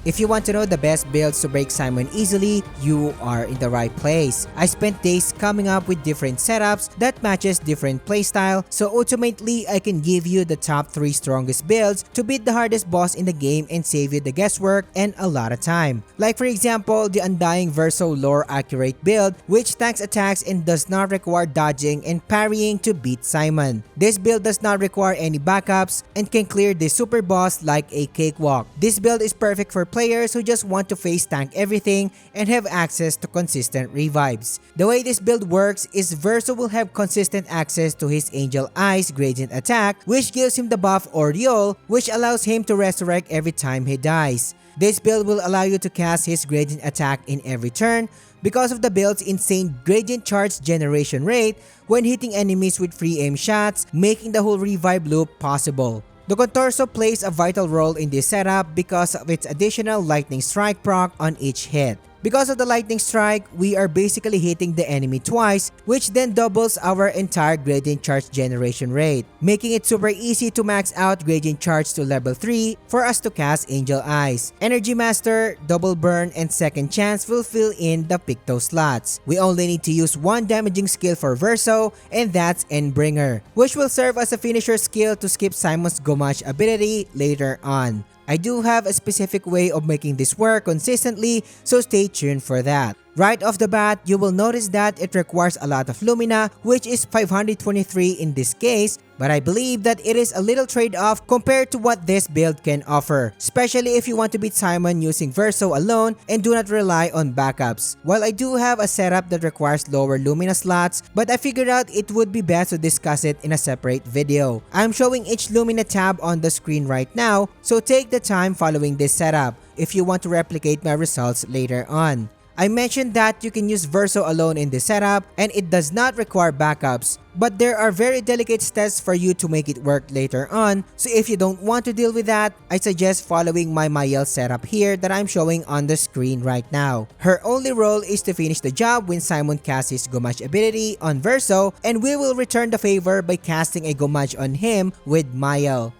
If you want to know the best builds to break Simon easily, you are in the right place. I spent days coming up with different setups that matches different playstyle, so ultimately I can give you the top 3 strongest builds to beat the hardest boss in the game and save you the guesswork and a lot of time. Like for example, the Undying Verso lore accurate build, which tanks attacks and does not require dodging and parrying to beat Simon. This build does not require any backups and can clear the super boss like a cakewalk. This build is perfect for players who just want to face tank everything and have access to consistent revives. The way this build works is Verso will have consistent access to his Angel Eyes gradient attack, which gives him the buff Oriole, which allows him to resurrect every time he dies. This build will allow you to cast his gradient attack in every turn because of the build's insane gradient charge generation rate when hitting enemies with free aim shots, making the whole revive loop possible. The Contorso plays a vital role in this setup because of its additional lightning strike proc on each hit. Because of the lightning strike, we are basically hitting the enemy twice, which then doubles our entire gradient charge generation rate, making it super easy to max out gradient charge to level 3 for us to cast Angel Eyes. Energy Master, Double Burn, and Second Chance will fill in the Picto slots. We only need to use one damaging skill for Verso, and that's Endbringer, which will serve as a finisher skill to skip Simon's Gomage ability later on. I do have a specific way of making this work consistently, so stay tuned for that. Right off the bat, you will notice that it requires a lot of Lumina, which is 523 in this case, but I believe that it is a little trade-off compared to what this build can offer, especially if you want to beat Simon using Verso alone and do not rely on backups. While I do have a setup that requires lower Lumina slots, but I figured out it would be best to discuss it in a separate video. I'm showing each Lumina tab on the screen right now, so take the time following this setup if you want to replicate my results later on. I mentioned that you can use Verso alone in this setup and it does not require backups, but there are very delicate steps for you to make it work later on, so if you don't want to deal with that, I suggest following my Mayel setup here that I'm showing on the screen right now. Her only role is to finish the job when Simon casts his Gomage ability on Verso, and we will return the favor by casting a Gomage on him with Mayel.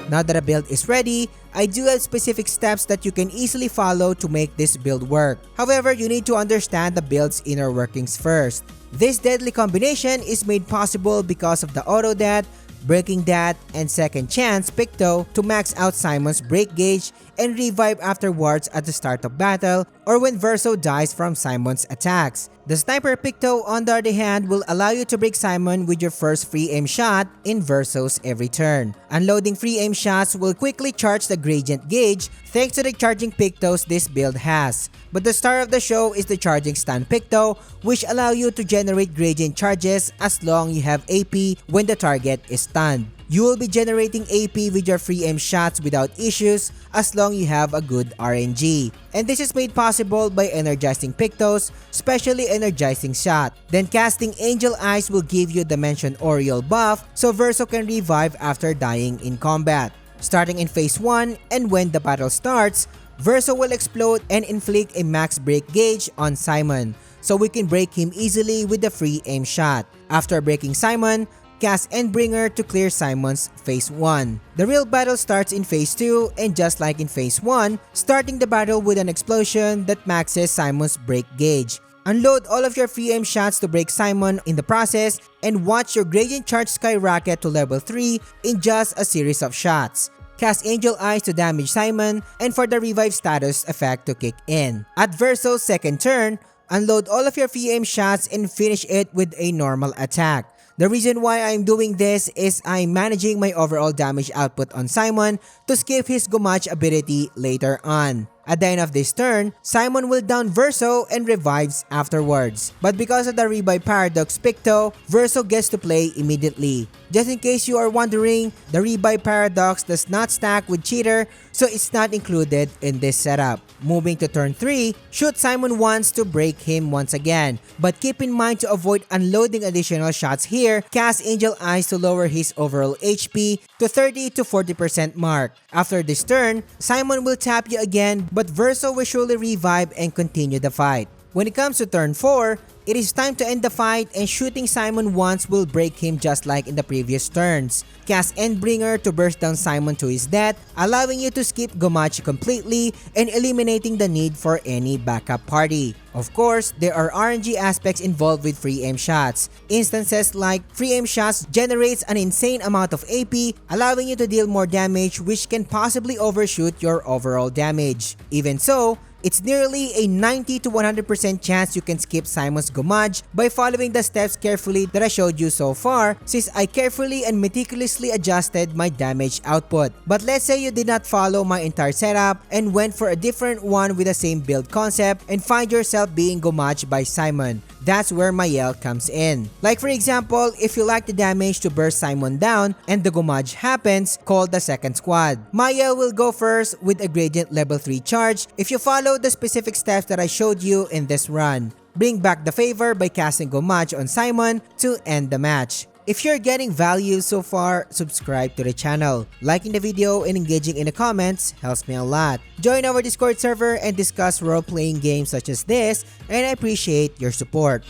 Now that a build is ready, I do have specific steps that you can easily follow to make this build work. However, you need to understand the build's inner workings first. This deadly combination is made possible because of the auto death, breaking that, and second chance Picto to max out Simon's break gauge and revive afterwards at the start of battle or when Verso dies from Simon's attacks. The Sniper Picto, on the other hand, will allow you to break Simon with your first free aim shot in Versos every turn. Unloading free aim shots will quickly charge the gradient gauge thanks to the charging Pictos this build has. But the star of the show is the charging stun Picto, which allow you to generate gradient charges as long you have AP when the target is stunned. You will be generating AP with your free aim shots without issues as long you have a good RNG. And this is made possible by energizing Pictos, specially energizing shot. Then casting Angel Eyes will give you the mentioned Oriole buff so Verso can revive after dying in combat. Starting in phase 1 and when the battle starts, Verso will explode and inflict a max break gauge on Simon, so we can break him easily with the free aim shot. After breaking Simon, cast Endbringer to clear Simon's phase 1. The real battle starts in phase 2 and just like in phase 1, starting the battle with an explosion that maxes Simon's break gauge. Unload all of your free aim shots to break Simon in the process and watch your gradient charge skyrocket to level 3 in just a series of shots. Cast Angel Eyes to damage Simon and for the revive status effect to kick in. At Verso's second turn, unload all of your free aim shots and finish it with a normal attack. The reason why I'm doing this is I'm managing my overall damage output on Simon to skip his Gomage ability later on. At the end of this turn, Simon will down Verso and revives afterwards. But because of the Revive Paradox Picto, Verso gets to play immediately. Just in case you are wondering, the Revive Paradox does not stack with Cheater, so it's not included in this setup. Moving to turn 3, shoot Simon once to break him once again. But keep in mind to avoid unloading additional shots here, cast Angel Eyes to lower his overall HP to 30 to 40% mark. After this turn, Simon will tap you again, but Verso will surely revive and continue the fight. When it comes to turn 4, It is time to end the fight, and shooting Simon once will break him just like in the previous turns. Cast Endbringer to burst down Simon to his death, allowing you to skip Gomachi completely and eliminating the need for any backup party. Of course, there are RNG aspects involved with free aim shots. Instances like free aim shots generates an insane amount of AP, allowing you to deal more damage, which can possibly overshoot your overall damage. Even so, it's nearly a 90 to 100% chance you can skip Simon's Gomaj by following the steps carefully that I showed you so far, since I carefully and meticulously adjusted my damage output. But let's say you did not follow my entire setup and went for a different one with the same build concept and find yourself being Gomaj by Simon. That's where Mael comes in. Like for example, if you like the damage to burst Simon down and the Gomaj happens, call the second squad. Mael will go first with a gradient level 3 charge if you follow the specific steps that I showed you in this run. Bring back the favor by casting Gomaj on Simon to end the match. If you're getting value so far, subscribe to the channel. Liking the video and engaging in the comments helps me a lot. Join our Discord server and discuss role-playing games such as this, and I appreciate your support.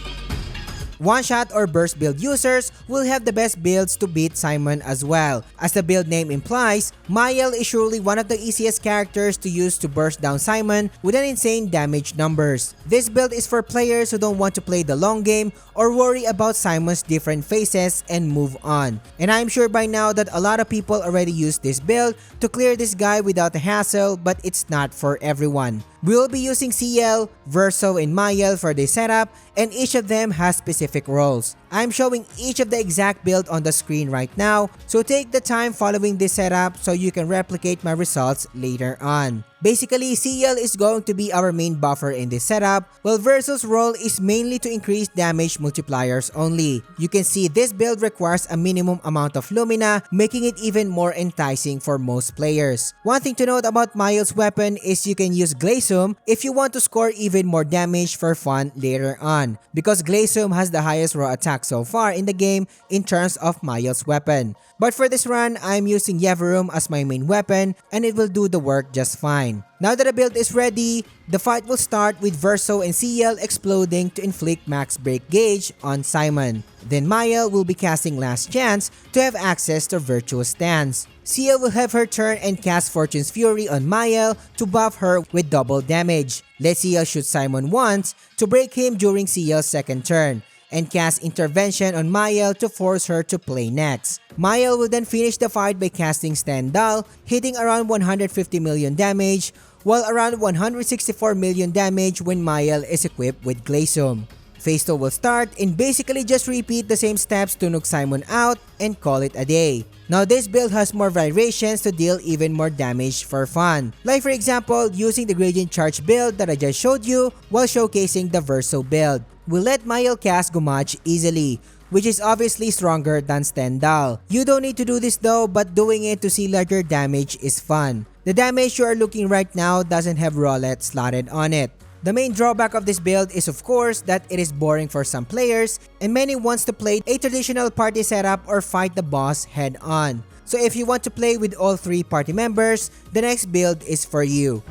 One-shot or burst build users will have the best builds to beat Simon as well. As the build name implies, Mael is surely one of the easiest characters to use to burst down Simon with an insane damage numbers. This build is for players who don't want to play the long game or worry about Simon's different phases and move on. And I'm sure by now that a lot of people already use this build to clear this guy without a hassle, but it's not for everyone. We will be using CL, Verso, and Mael for this setup, and each of them has specific roles. I'm showing each of the exact build on the screen right now, so take the time following this setup so you can replicate my results later on. Basically, CL is going to be our main buffer in this setup, while Verso's role is mainly to increase damage multipliers only. You can see this build requires a minimum amount of Lumina, making it even more enticing for most players. One thing to note about Mael's weapon is you can use Glacium if you want to score even more damage for fun later on, because Glacium has the highest raw attack so far in the game in terms of Mael's weapon. But for this run, I'm using Yevarum as my main weapon, and it will do the work just fine. Now that the build is ready, the fight will start with Verso and CL exploding to inflict max break gauge on Simon. Then Mael will be casting Last Chance to have access to Virtuous Stance. CL will have her turn and cast Fortune's Fury on Mael to buff her with double damage. Let CL shoot Simon once to break him during CL's second turn, and cast Intervention on Mael to force her to play next. Mael will then finish the fight by casting Stendhal, hitting around 150 million damage, while around 164 million damage when Mael is equipped with Glacium. Phase 2 will start and basically just repeat the same steps to nuke Simon out and call it a day. Now this build has more variations to deal even more damage for fun. Like for example, using the Gradient Charge build that I just showed you while showcasing the Verso build. We'll let Mael cast Gomaj easily, which is obviously stronger than Stendhal. You don't need to do this though, but doing it to see larger damage is fun. The damage you are looking right now doesn't have roulette slotted on it. The main drawback of this build is of course that it is boring for some players, and many wants to play a traditional party setup or fight the boss head on. So if you want to play with all 3 party members, the next build is for you.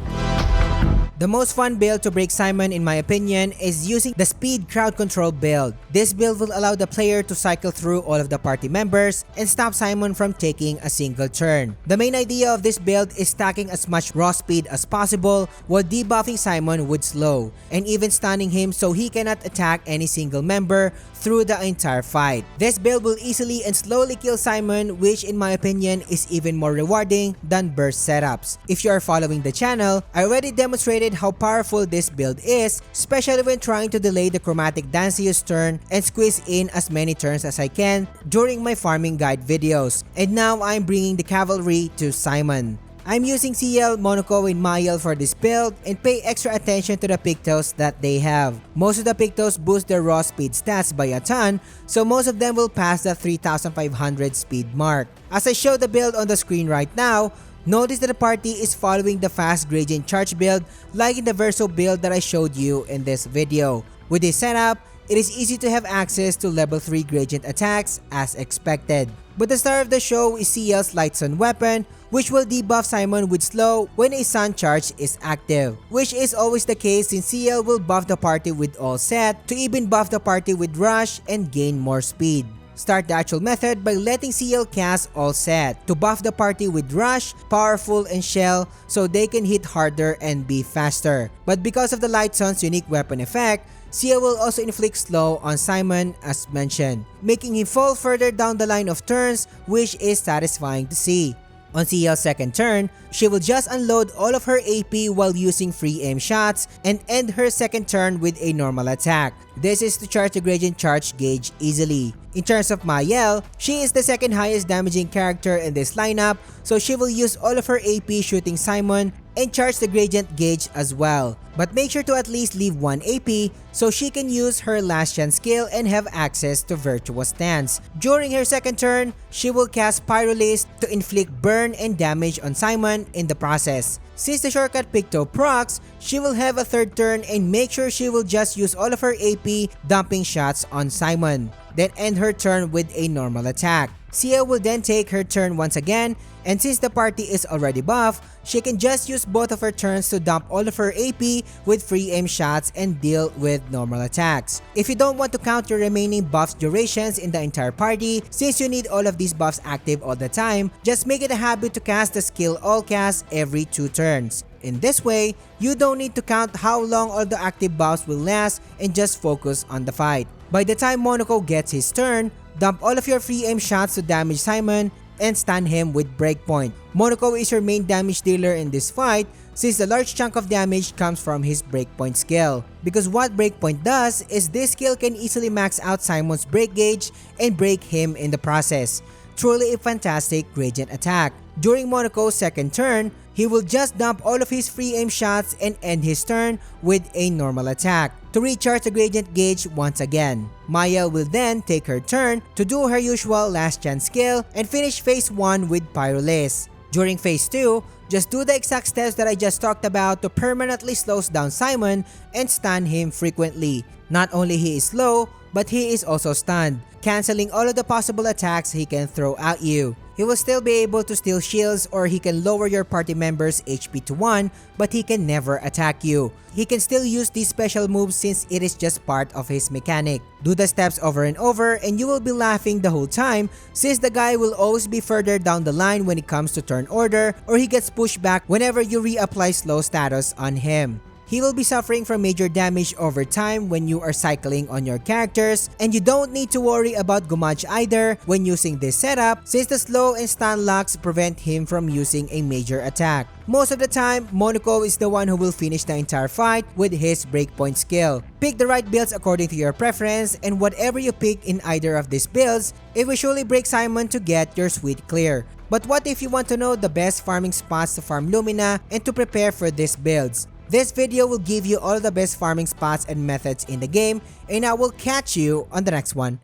The most fun build to break Simon in my opinion is using the Speed Crowd Control build. This build will allow the player to cycle through all of the party members and stop Simon from taking a single turn. The main idea of this build is stacking as much raw speed as possible while debuffing Simon with slow, and even stunning him so he cannot attack any single member through the entire fight. This build will easily and slowly kill Simon, which in my opinion is even more rewarding than burst setups. If you are following the channel, I already demonstrated how powerful this build is, especially when trying to delay the Chromatic Danceus turn and squeeze in as many turns as I can during my farming guide videos. And now I'm bringing the cavalry to Simon. I'm using CL, Monaco, and Mael for this build, and pay extra attention to the Pictos that they have. Most of the Pictos boost their raw speed stats by a ton, so most of them will pass the 3,500 speed mark. As I show the build on the screen right now, notice that the party is following the fast gradient charge build like in the Verso build that I showed you in this video. With this setup, it is easy to have access to level 3 gradient attacks as expected. But the star of the show is CL's Light Sun weapon, which will debuff Simon with slow when a sun charge is active, which is always the case since CL will buff the party with all set to even buff the party with rush and gain more speed. Start the actual method by letting CL cast all set to buff the party with rush, powerful, and shell so they can hit harder and be faster. But because of the Light Sun's unique weapon effect, CL will also inflict slow on Simon as mentioned, making him fall further down the line of turns, which is satisfying to see. On CL's second turn, she will just unload all of her AP while using free aim shots and end her second turn with a normal attack. This is to charge the gradient charge gauge easily. In terms of Mayel, she is the second highest damaging character in this lineup, so she will use all of her AP shooting Simon and charge the gradient gauge as well. But make sure to at least leave 1 AP so she can use her last chance skill and have access to Virtuous Stance. During her second turn, she will cast Pyrolyst to inflict burn and damage on Simon in the process. Since the shortcut Picto procs, she will have a third turn and make sure she will just use all of her AP dumping shots on Simon, then end her turn with a normal attack. Sia will then take her turn once again, and since the party is already buffed, she can just use both of her turns to dump all of her AP with free aim shots and deal with normal attacks. If you don't want to count your remaining buffs durations in the entire party, since you need all of these buffs active all the time, just make it a habit to cast the skill all cast every 2 turns. In this way, you don't need to count how long all the active buffs will last and just focus on the fight. By the time Monaco gets his turn, dump all of your free aim shots to damage Simon and stun him with Breakpoint. Monaco is your main damage dealer in this fight since the large chunk of damage comes from his Breakpoint skill. Because what Breakpoint does is this skill can easily max out Simon's break gauge and break him in the process. Truly a fantastic gradient attack. During Monaco's second turn, he will just dump all of his free aim shots and end his turn with a normal attack to recharge the gradient gauge once again. Maya will then take her turn to do her usual last chance skill and finish phase 1 with Pyrolyst. During phase 2, just do the exact steps that I just talked about to permanently slow down Simon and stun him frequently. Not only he is slow, but he is also stunned, cancelling all of the possible attacks he can throw at you. He will still be able to steal shields or he can lower your party members' HP to 1, but he can never attack you. He can still use these special moves since it is just part of his mechanic. Do the steps over and over and you will be laughing the whole time since the guy will always be further down the line when it comes to turn order, or he gets pushed back whenever you reapply slow status on him. He will be suffering from major damage over time when you are cycling on your characters, and you don't need to worry about Gumaj either when using this setup since the slow and stun locks prevent him from using a major attack. Most of the time, Monaco is the one who will finish the entire fight with his Breakpoint skill. Pick the right builds according to your preference, and whatever you pick in either of these builds, it will surely break Simon to get your sweet clear. But what if you want to know the best farming spots to farm Lumina and to prepare for these builds? This video will give you all the best farming spots and methods in the game, and I will catch you on the next one.